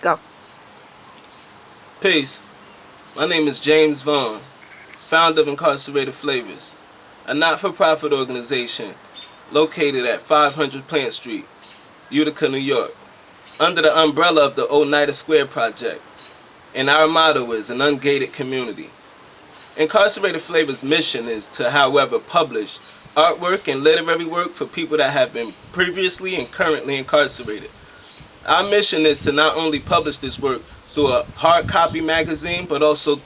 Go. Peace. My name is James Vaughan, founder of Incarcerated Flavors, a not-for-profit organization located at 500 Plant Street, Utica, New York, under the umbrella of the Oneida Square Project. And our motto is an ungated community. Incarcerated Flavors' mission is to, however, publish artwork and literary work for people that have been previously and currently incarcerated. Our mission is to not only publish this work through a hard copy magazine, but also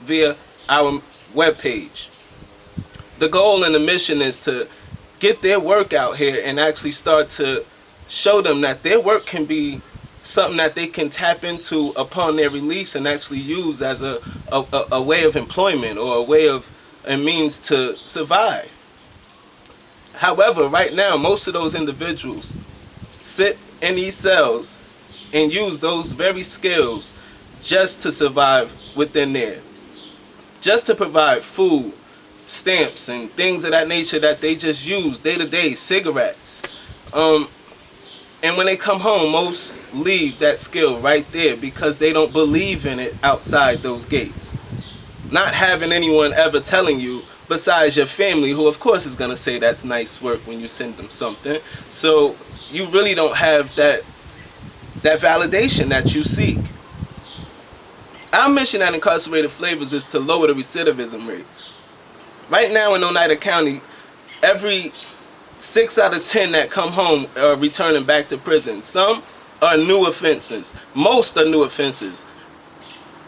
via our webpage. The goal and the mission is to get their work out here and actually start to show them that their work can be something that they can tap into upon their release and actually use as a way of employment or a means to survive. However, right now, most of those individuals sit in these cells and use those very skills just to survive within there. Just to provide food, stamps, and things of that nature that they just use day to day, cigarettes. And when they come home, most leave that skill right there because they don't believe in it outside those gates. Not having anyone ever telling you, besides your family, who of course is going to say that's nice work when you send them something. So you really don't have that validation that you seek. Our mission at Incarcerated Flavors is to lower the recidivism rate. Right now in Oneida County, every 6 out of 10 that come home are returning back to prison. Some are new offenses. Most are new offenses.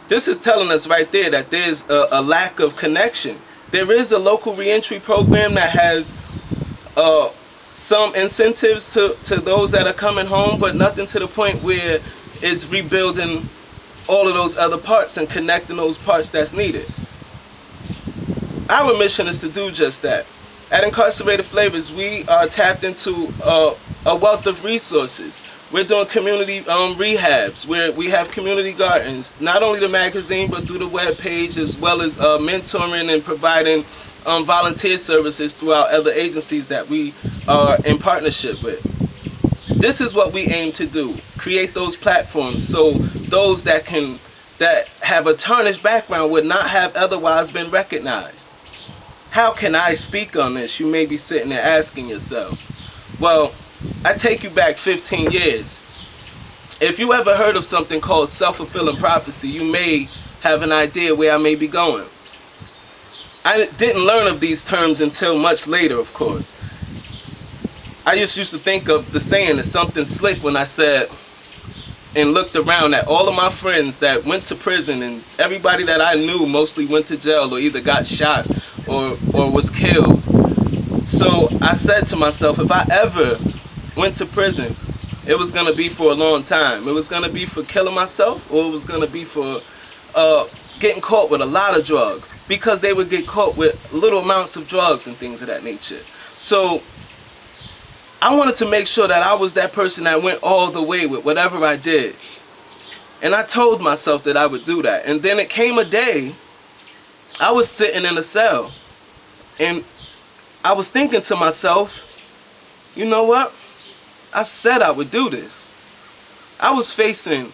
This is telling us right there that there's a lack of connection. There is a local reentry program that has some incentives to those that are coming home, but nothing to the point where it's rebuilding all of those other parts and connecting those parts that's needed. Our mission is to do just that. At Incarcerated Flavors, we are tapped into a wealth of resources. We're doing community rehabs, where we have community gardens, not only the magazine, but through the web page, as well as mentoring and providing volunteer services throughout other agencies that we are in partnership with. This is what we aim to do, create those platforms so those that have a tarnished background would not have otherwise been recognized. How can I speak on this? You may be sitting there asking yourselves. Well, I take you back 15 years. If you ever heard of something called self-fulfilling prophecy, you may have an idea where I may be going. I didn't learn of these terms until much later, of course. I just used to think of the saying as something slick when I said and looked around at all of my friends that went to prison, and everybody that I knew mostly went to jail or either got shot or was killed. So I said to myself, if I ever went to prison, it was going to be for a long time. It was going to be for killing myself, or it was going to be for getting caught with a lot of drugs, because they would get caught with little amounts of drugs and things of that nature. So I wanted to make sure that I was that person that went all the way with whatever I did. And I told myself that I would do that. And then it came a day, I was sitting in a cell, and I was thinking to myself, you know what? I said I would do this. I was facing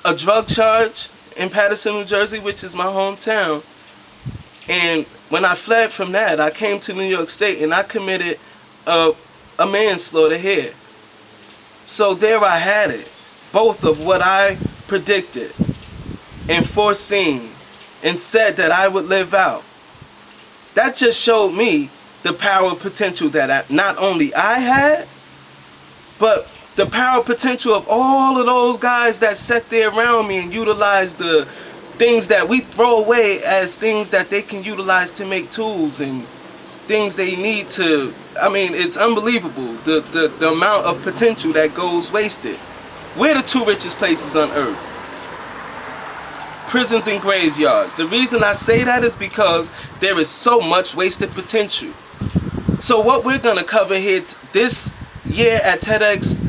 a drug charge in Paterson, New Jersey, which is my hometown. And when I fled from that, I came to New York State and I committed a manslaughter here. So there I had it, both of what I predicted and foreseen and said that I would live out. That just showed me the power of potential that not only I had, but the power of potential of all of those guys that sat there around me and utilized the things that we throw away as things that they can utilize to make tools and things they need to. I mean, it's unbelievable the amount of potential that goes wasted. We're the two richest places on earth. Prisons and graveyards. The reason I say that is because there is so much wasted potential. So what we're going to cover here this year at TEDx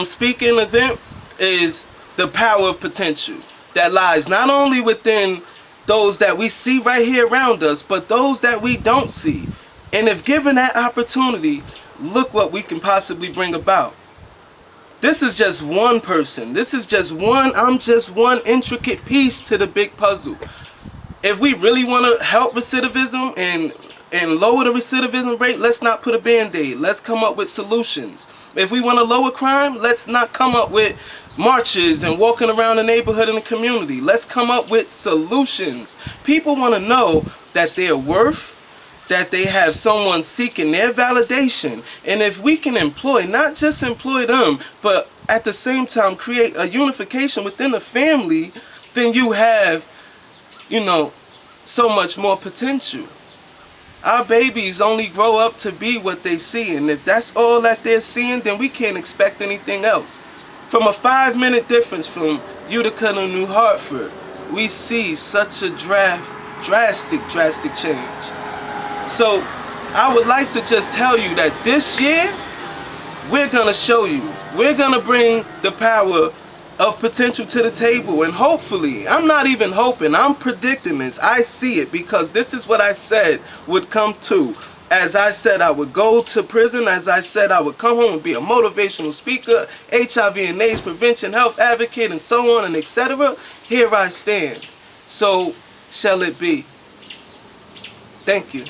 speaking event is the power of potential that lies not only within those that we see right here around us, but those that we don't see. And if given that opportunity, look what we can possibly bring about. This is just one person. This is just one, I'm just one intricate piece to the big puzzle. If we really want to help recidivism and lower the recidivism rate, let's not put a band-aid. Let's come up with solutions. If we want to lower crime, let's not come up with marches and walking around the neighborhood and the community. Let's come up with solutions. People want to know that they're worth, that they have someone seeking their validation. And if we can employ, not just employ them, but at the same time create a unification within the family, then you have, you know, so much more potential. Our babies only grow up to be what they see, and if that's all that they're seeing, then we can't expect anything else. From a 5-minute difference from Utica to New Hartford, we see such a drastic change. So I would like to just tell you that this year, we're going to show you. We're going to bring the power of potential to the table, and hopefully, I'm not even hoping, I'm predicting this. I see it because this is what I said would come to. As I said I would go to prison, as I said I would come home and be a motivational speaker, HIV and AIDS prevention, health advocate, and so on and etc. Here I stand. So shall it be. Thank you.